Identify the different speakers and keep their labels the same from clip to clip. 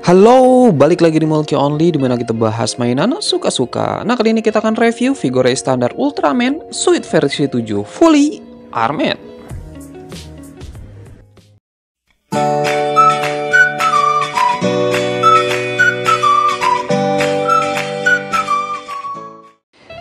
Speaker 1: Halo, balik lagi di Multi Only di mana kita bahas mainan suka-suka. Nah, kali ini kita akan review figure standar Ultraman Suite versi 7 Fully Armored.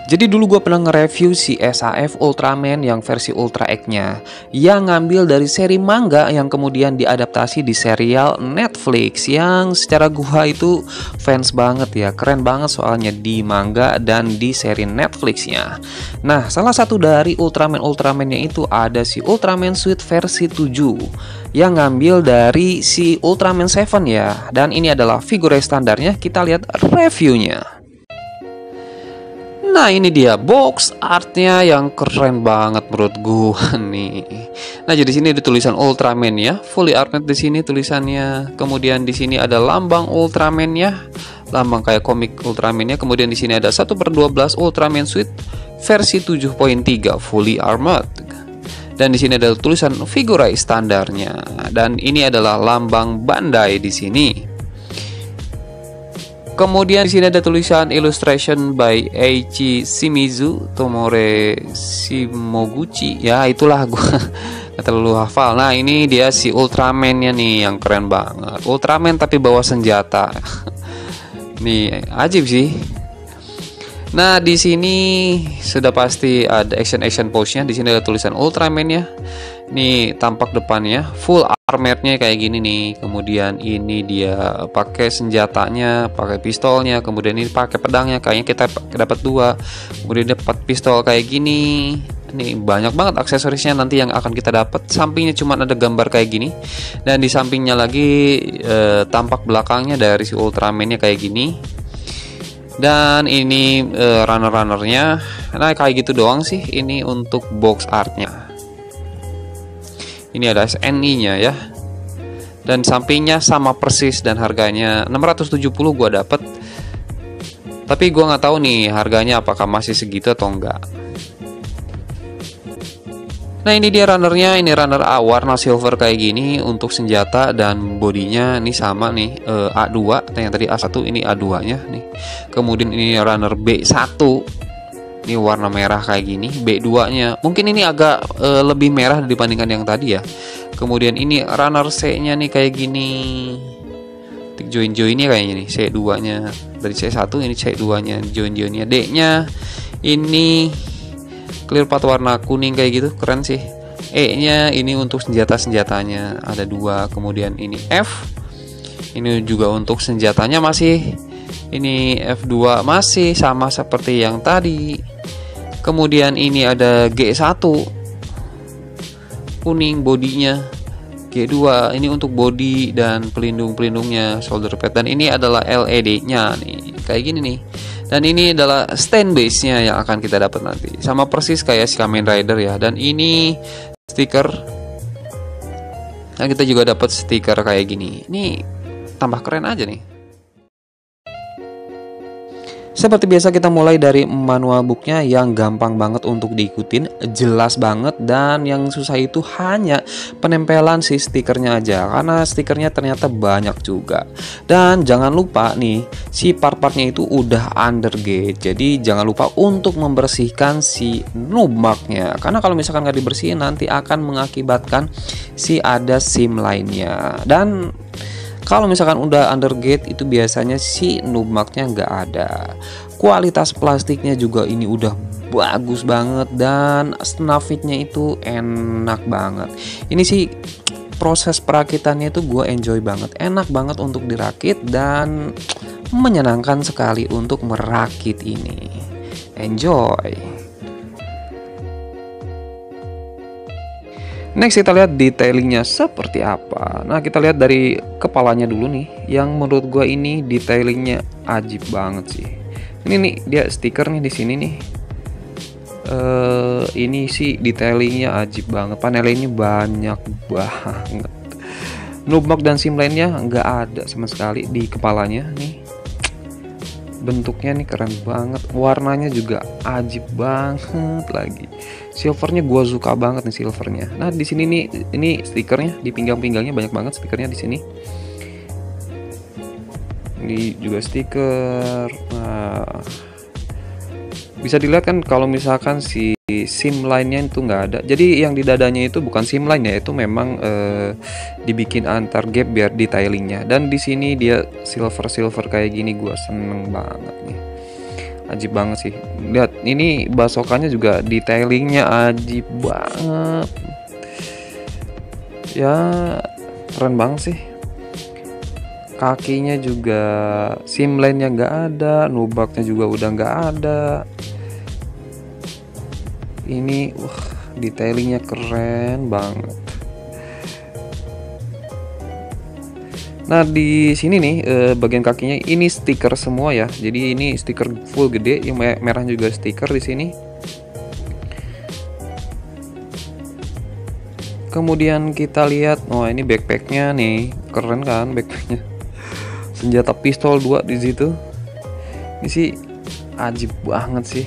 Speaker 1: Jadi dulu gue pernah nge-review si SAF Ultraman yang versi Ultra X-nya yang ngambil dari seri manga yang kemudian diadaptasi di serial Netflix yang secara gua itu fans banget ya, keren banget soalnya di manga dan di seri Netflix-nya. Nah, salah satu dari Ultraman-Ultraman-nya itu ada si Ultraman Suite versi 7 yang ngambil dari si Ultraman 7 ya. Dan ini adalah figure standarnya, kita lihat reviewnya. Nah, ini dia box artnya yang keren banget menurut gua nih. Nah, jadi sini ada tulisan Ultraman ya, Fully Armored di sini tulisannya. Kemudian di sini ada lambang Ultraman ya, lambang kayak komik Ultraman ya. Kemudian di sini ada 1/12 Ultraman Suite versi 7.3 Fully Armored. Dan di sini ada tulisan figure standarnya. Dan ini adalah lambang Bandai di sini. Kemudian di sini ada tulisan illustration by Eiichi Shimizu Tomore Shimoguchi. Ya, itulah gua nggak terlalu hafal. Nah, ini dia si Ultraman-nya nih yang keren banget. Ultraman tapi bawa senjata. Nih, ajib sih. Nah, di sini sudah pasti ada action pose-nya. Di sini ada tulisan Ultraman ya. Nih tampak depannya full armored-nya kayak gini nih. Kemudian ini dia pakai senjatanya, pakai pistolnya. Kemudian ini pakai pedangnya. Kayaknya kita dapat 2. Kemudian dapat pistol kayak gini. Ini banyak banget aksesorisnya nanti yang akan kita dapat. Sampingnya cuma ada gambar kayak gini. Dan di sampingnya lagi tampak belakangnya dari si Ultraman-nya kayak gini. Dan ini runner-runnernya. Nah, kayak gitu doang sih ini untuk box artnya. Ini ada SNI-nya ya. Dan sampingnya sama persis dan harganya 670 gua dapet. Tapi gua nggak tahu nih harganya apakah masih segitu atau enggak. Nah, ini dia runnernya. Ini runner A warna silver kayak gini untuk senjata dan bodinya ini sama nih A2. Yang tadi A1 ini A2-nya nih. Kemudian ini runner B1. Ini warna merah kayak gini. B2-nya mungkin ini agak lebih merah dibandingkan yang tadi ya. Kemudian ini runner C-nya nih kayak gini. Join-joinnya kayaknya nih C2-nya. Dari C1 ini C2-nya, join-joinnya. D-nya ini clear part warna kuning kayak gitu, keren sih. E-nya ini untuk senjata-senjatanya ada 2. Kemudian ini F. Ini juga untuk senjatanya masih ini F2 masih sama seperti yang tadi. Kemudian ini ada G1 kuning bodinya. G2 ini untuk body dan pelindung-pelindungnya, shoulder pad. Dan ini adalah LED-nya nih, kayak gini nih. Dan ini adalah stand base-nya yang akan kita dapat nanti. Sama persis kayak si Kamen Rider ya. Dan ini stiker. Nah, kita juga dapat stiker kayak gini. Ini tambah keren aja nih. Seperti biasa kita mulai dari manual booknya yang gampang banget untuk diikutin, jelas banget, dan yang susah itu hanya penempelan si stikernya aja karena stikernya ternyata banyak juga. Dan jangan lupa nih si part-partnya itu udah undergate, jadi jangan lupa untuk membersihkan si noob marknya karena kalau misalkan nggak dibersihin nanti akan mengakibatkan si ada SIM lainnya. Dan kalau misalkan udah undergate itu biasanya si noob marknya nggak ada. Kualitas plastiknya juga ini udah bagus banget dan snafitnya itu enak banget. Ini sih proses perakitannya itu gue enjoy banget, enak banget untuk dirakit dan menyenangkan sekali untuk merakit ini. Enjoy. Next kita lihat detailingnya seperti apa. Nah, kita lihat dari kepalanya dulu nih. Yang menurut gue ini detailingnya ajib banget sih. Ini nih dia stiker nih di sini nih. Ini sih detailingnya ajib banget. Panelnya ini banyak banget. Nubmark dan SIM lainnya nggak ada sama sekali di kepalanya nih. Bentuknya nih keren banget, warnanya juga ajib banget lagi. Silvernya gua suka banget nih silvernya. Nah di sini nih ini stikernya di pinggang-pinggangnya banyak banget stikernya di sini. Ini juga stiker. Nah, bisa dilihat kan kalau misalkan si SIM line-nya itu nggak ada. Jadi yang di dadanya itu bukan SIM line ya, itu memang dibikin antar gap biar detailingnya. Dan di sini dia silver kayak gini, gua seneng banget nih. Ajib banget sih. Lihat ini basokannya juga detailingnya ajib banget. Ya keren banget sih. Kakinya juga SIM line-nya nggak ada, nubaknya juga udah nggak ada. Ini detailingnya keren banget. Nah di sini nih bagian kakinya ini stiker semua ya. Jadi ini stiker full gede, yang merah juga stiker di sini. Kemudian kita lihat, ini backpacknya nih, keren kan backpacknya. Senjata pistol 2 di situ. Ini sih ajib banget sih.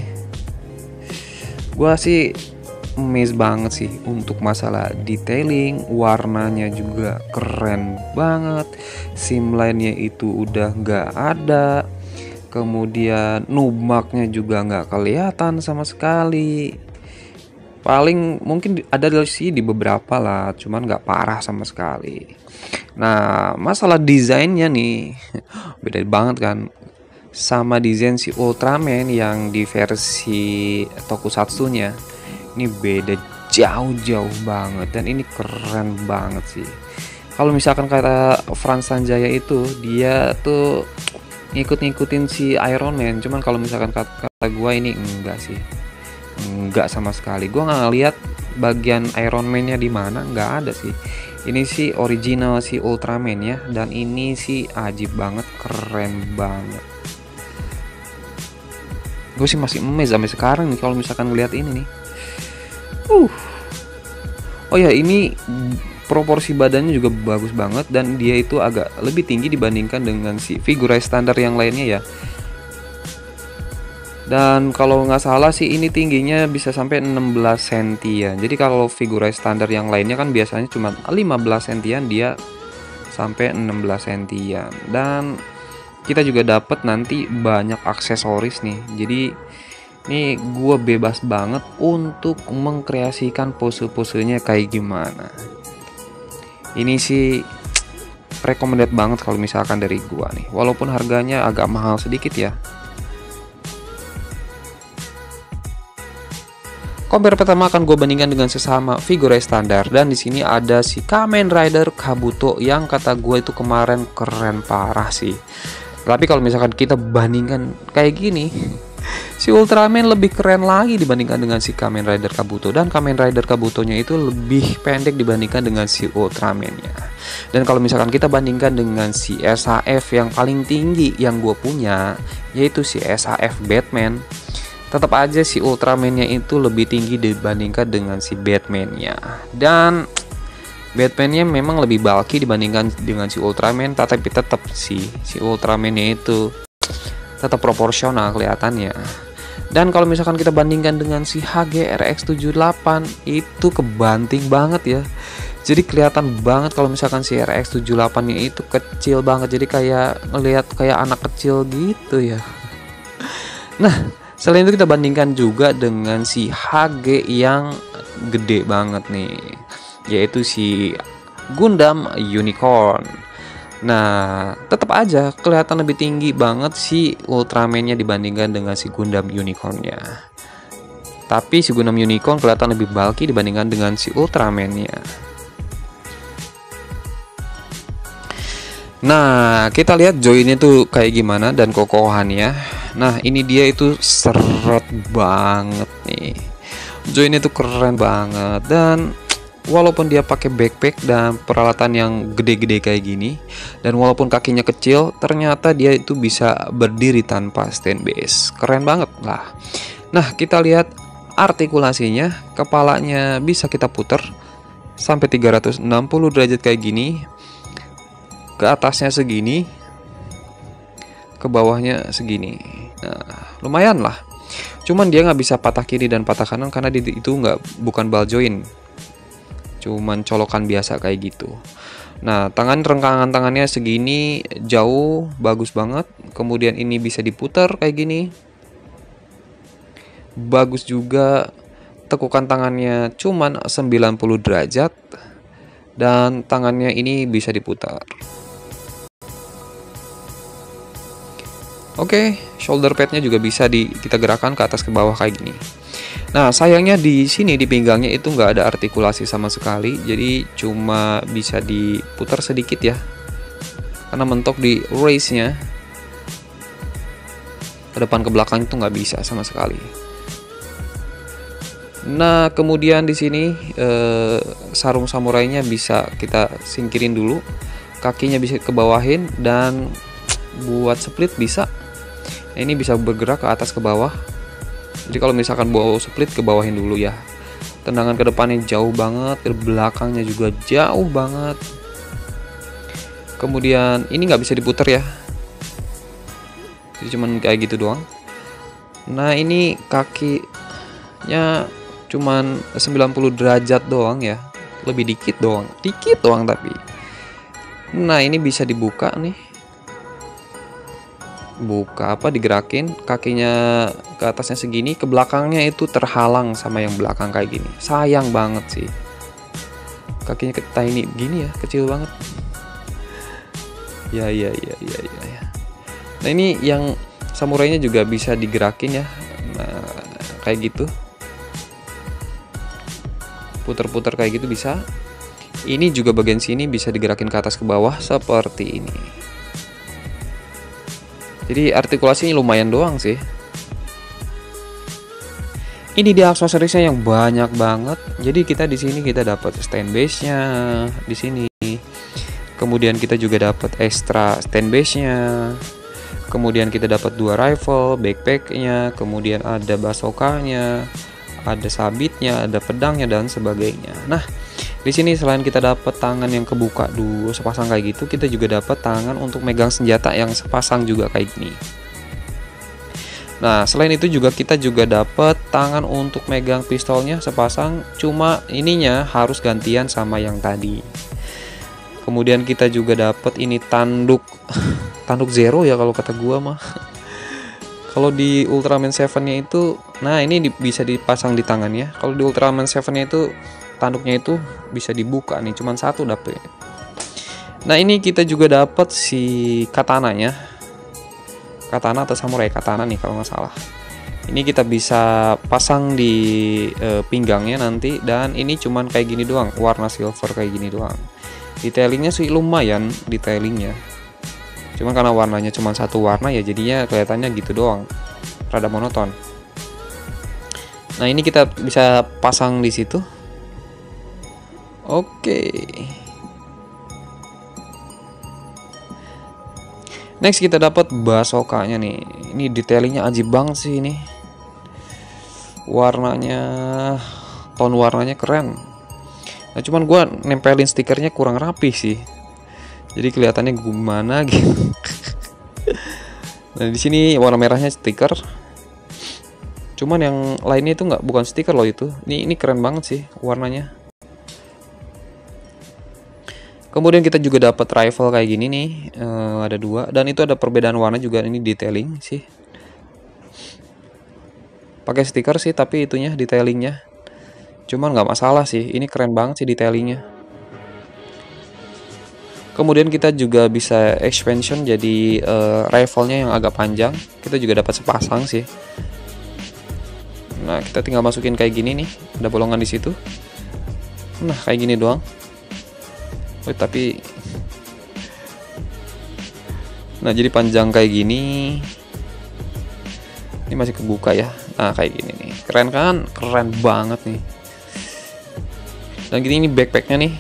Speaker 1: Gua sih amazed banget sih untuk masalah detailing, warnanya juga keren banget. SIM line-nya itu udah nggak ada. Kemudian numaknya juga nggak kelihatan sama sekali. Paling mungkin ada sih di beberapa lah, cuman nggak parah sama sekali. Nah masalah desainnya nih beda banget kan sama desain si Ultraman yang di versi tokusatsunya. Ini beda jauh banget dan ini keren banget sih. Kalau misalkan kata Frans Sanjaya itu dia tuh ngikutin si Iron Man, cuman kalau misalkan kata gua ini enggak sih, enggak sama sekali. Gua nggak ngeliat bagian Iron Man-nya di mana, nggak ada sih. Ini sih original si Ultraman ya, dan ini sih ajib banget, keren banget. Gue sih masih amazed sampai sekarang nih kalau misalkan ngeliat ini nih. Oh ya, ini proporsi badannya juga bagus banget dan dia itu agak lebih tinggi dibandingkan dengan si figurai standar yang lainnya ya. Dan kalau nggak salah sih ini tingginya bisa sampai 16 cm. Jadi kalau figurai standar yang lainnya kan biasanya cuma 15 cm, dia sampai 16 cm. Dan kita juga dapat nanti banyak aksesoris nih. Jadi ini gue bebas banget untuk mengkreasikan pose-posenya kayak gimana. Ini sih recommended banget kalau misalkan dari gue nih. Walaupun harganya agak mahal sedikit ya. Compare pertama akan gue bandingkan dengan sesama figurai standar, dan di sini ada si Kamen Rider Kabuto yang kata gue itu kemarin keren parah sih. Tapi kalau misalkan kita bandingkan kayak gini, si Ultraman lebih keren lagi dibandingkan dengan si Kamen Rider Kabuto, dan Kamen Rider Kabutonya itu lebih pendek dibandingkan dengan si Ultraman-nya. Dan kalau misalkan kita bandingkan dengan si SHF yang paling tinggi yang gue punya, yaitu si SHF Batman, tetap aja si Ultraman-nya itu lebih tinggi dibandingkan dengan si Batman-nya. Dan Batman-nya memang lebih bulky dibandingkan dengan si Ultraman, tapi tetap si Ultraman-nya itu tetap proporsional kelihatannya. Dan kalau misalkan kita bandingkan dengan si HG-RX78, itu kebanting banget ya. Jadi kelihatan banget kalau misalkan si RX78-nya itu kecil banget, jadi kayak ngelihat kayak anak kecil gitu ya. Nah, selain itu kita bandingkan juga dengan si HG yang gede banget nih, yaitu si Gundam Unicorn. Nah, tetap aja kelihatan lebih tinggi banget si Ultraman-nya dibandingkan dengan si Gundam Unicorn-nya. Tapi si Gundam Unicorn kelihatan lebih bulky dibandingkan dengan si Ultraman-nya. Nah, kita lihat joinnya tuh kayak gimana dan kokohannya. Nah, ini dia itu seret banget nih. Joinnya tuh keren banget, dan walaupun dia pakai backpack dan peralatan yang gede-gede kayak gini, dan walaupun kakinya kecil, ternyata dia itu bisa berdiri tanpa stand base. Keren banget lah. Nah, kita lihat artikulasinya, kepalanya bisa kita puter sampai 360 derajat kayak gini. Ke atasnya segini, ke bawahnya segini. Nah, lumayan lah. Cuman dia nggak bisa patah kiri dan patah kanan karena itu bukan ball joint, cuman colokan biasa kayak gitu. Nah, renggangan tangannya segini, jauh, bagus banget. Kemudian ini bisa diputar kayak gini. Bagus juga. Tekukan tangannya cuman 90 derajat. Dan tangannya ini bisa diputar. Oke, shoulder padnya juga bisa kita gerakkan ke atas ke bawah kayak gini. Nah, sayangnya di sini di pinggangnya itu nggak ada artikulasi sama sekali, jadi cuma bisa diputar sedikit ya, karena mentok di race-nya ke depan ke belakang itu nggak bisa sama sekali. Nah, kemudian di sini sarung samurainya bisa kita singkirin dulu, kakinya bisa ke bawahin, dan buat split bisa. Ini bisa bergerak ke atas ke bawah. Jadi kalau misalkan bawa split ke bawahin dulu ya. Tendangan ke depannya jauh banget, ke belakangnya juga jauh banget. Kemudian ini nggak bisa diputar ya. Jadi cuman kayak gitu doang. Nah, ini kakinya cuman 90 derajat doang ya. Lebih dikit doang tapi. Nah, ini bisa dibuka nih. Buka digerakin, kakinya ke atasnya segini, ke belakangnya itu terhalang sama yang belakang kayak gini. Sayang banget sih. Kakinya tiny gini ya, kecil banget. Ya. Nah, ini yang samurainya juga bisa digerakin ya. Nah, kayak gitu. Puter-puter kayak gitu bisa. Ini juga bagian sini bisa digerakin ke atas ke bawah seperti ini. Jadi artikulasinya lumayan doang sih. Ini dia aksesorisnya yang banyak banget. Jadi kita di sini kita dapat stand base-nya di sini. Kemudian kita juga dapat extra stand base-nya. Kemudian kita dapat 2 rifle, backpack-nya, kemudian ada bazooka-nya, ada sabitnya, ada pedangnya dan sebagainya. Nah, di sini selain kita dapat tangan yang kebuka dulu sepasang kayak gitu, kita juga dapat tangan untuk megang senjata yang sepasang juga kayak gini. Nah, selain itu juga kita juga dapat tangan untuk megang pistolnya sepasang, cuma ininya harus gantian sama yang tadi. Kemudian kita juga dapat ini tanduk zero ya kalau kata gua mah. Kalau di Ultraman 7-nya itu, nah ini bisa dipasang di tangannya. Kalau di Ultraman 7-nya itu tanduknya itu bisa dibuka nih, cuman satu dapet. Nah, ini kita juga dapat si katananya. Katana atau samurai katana nih kalau nggak salah. Ini kita bisa pasang di pinggangnya nanti, dan ini cuman kayak gini doang, warna silver kayak gini doang. Detailingnya sih lumayan detailingnya. Cuman karena warnanya cuma satu warna ya jadinya kelihatannya gitu doang. Rada monoton. Nah, ini kita bisa pasang di situ. Oke. Next kita dapat bazooka-nya nih. Ini detailingnya ajib banget sih ini. Warnanya, tone warnanya keren. Nah, cuman gua nempelin stikernya kurang rapi sih. Jadi kelihatannya gimana gitu. Nah, di sini warna merahnya stiker. Cuman yang lainnya itu bukan stiker loh itu. Ini keren banget sih warnanya. Kemudian kita juga dapat rifle kayak gini nih, ada 2, dan itu ada perbedaan warna juga, ini detailing sih. Pakai stiker sih tapi itunya detailingnya. Cuman nggak masalah sih, ini keren banget sih detailingnya. Kemudian kita juga bisa expansion jadi rifle-nya yang agak panjang. Kita juga dapat sepasang sih. Nah, kita tinggal masukin kayak gini nih, ada bolongan di situ. Nah, kayak gini doang. Tapi nah, jadi panjang kayak gini. Ini masih kebuka ya. Nah, kayak gini nih. Keren kan? Keren banget nih. Dan gini, ini backpacknya nih.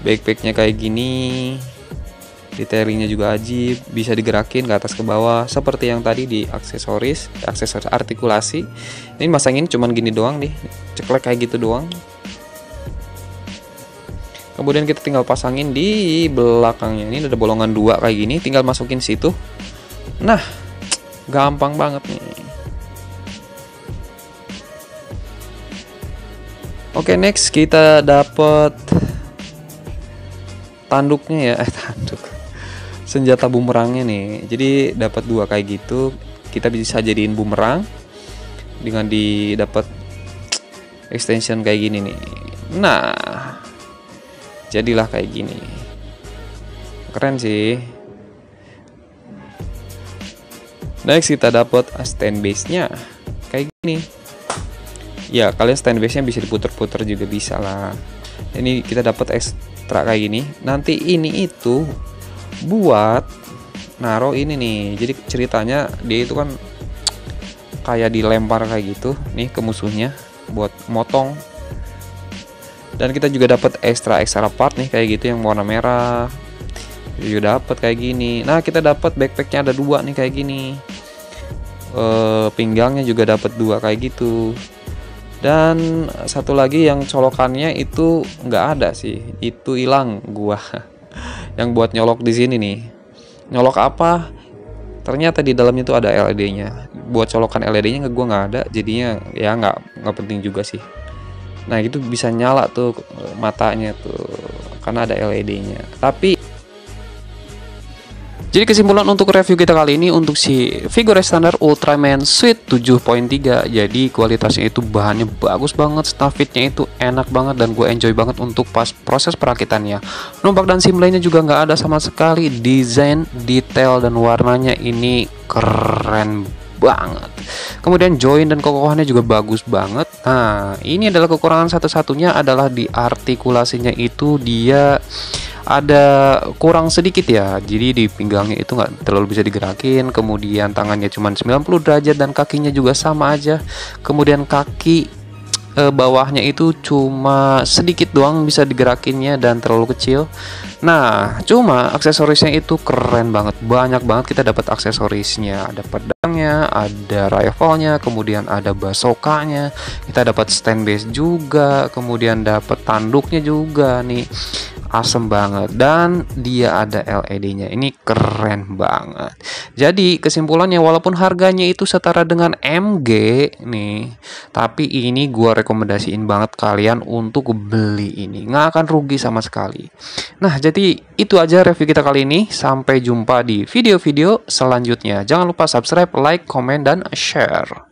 Speaker 1: Backpacknya kayak gini. Detailingnya juga ajib. Bisa digerakin ke atas ke bawah seperti yang tadi di aksesoris artikulasi. Ini masangin cuman gini doang nih. Ceklek kayak gitu doang. Kemudian kita tinggal pasangin di belakangnya. Ini ada bolongan 2 kayak gini, tinggal masukin situ. Nah, gampang banget nih. Oke, next kita dapat tanduknya ya, tanduk senjata bumerangnya nih. Jadi dapat 2 kayak gitu, kita bisa jadiin bumerang dengan dapat extension kayak gini nih. Nah, jadilah kayak gini, keren sih. Next kita dapat stand base nya kayak gini ya, kalian stand base nya bisa diputer-puter juga bisa lah. Ini kita dapat ekstra kayak gini, nanti ini itu buat naro ini nih. Jadi ceritanya dia itu kan kayak dilempar kayak gitu nih ke musuhnya buat motong. Dan kita juga dapat extra part nih kayak gitu yang warna merah juga dapat kayak gini. Nah kita dapat backpacknya ada 2 nih kayak gini, pinggangnya juga dapat 2 kayak gitu. Dan satu lagi yang colokannya itu nggak ada sih, itu hilang gua yang buat nyolok di sini nih. Nyolok apa? Ternyata di dalamnya tuh ada LED-nya. Buat colokan LED-nya gua nggak ada, jadinya ya nggak penting juga sih. Nah itu bisa nyala tuh matanya tuh karena ada LED-nya. Tapi jadi kesimpulan untuk review kita kali ini untuk si figure standar Ultraman Suite 7.3. Jadi kualitasnya itu bahannya bagus banget, staffitnya itu enak banget dan gue enjoy banget untuk pas proses perakitannya. Numpak dan sim lainnya juga nggak ada sama sekali. Desain, detail dan warnanya ini keren banget. Kemudian join dan kokohannya juga bagus banget. Nah ini adalah kekurangan satu-satunya adalah di artikulasinya itu dia ada kurang sedikit ya. Jadi di pinggangnya itu nggak terlalu bisa digerakin. Kemudian tangannya cuma 90 derajat dan kakinya juga sama aja. Kemudian kaki bawahnya itu cuma sedikit doang bisa digerakinnya dan terlalu kecil. Nah cuma aksesorisnya itu keren banget, banyak banget kita dapat aksesorisnya. Ada pedangnya, ada rifle-nya, kemudian ada bazooka-nya, kita dapat stand base juga, kemudian dapat tanduknya juga nih. Asem banget dan dia ada LED-nya. Ini keren banget. Jadi kesimpulannya walaupun harganya itu setara dengan MG nih, tapi ini gua rekomendasiin banget kalian untuk beli ini. Nggak akan rugi sama sekali. Nah, jadi itu aja review kita kali ini. Sampai jumpa di video-video selanjutnya. Jangan lupa subscribe, like, komen, dan share.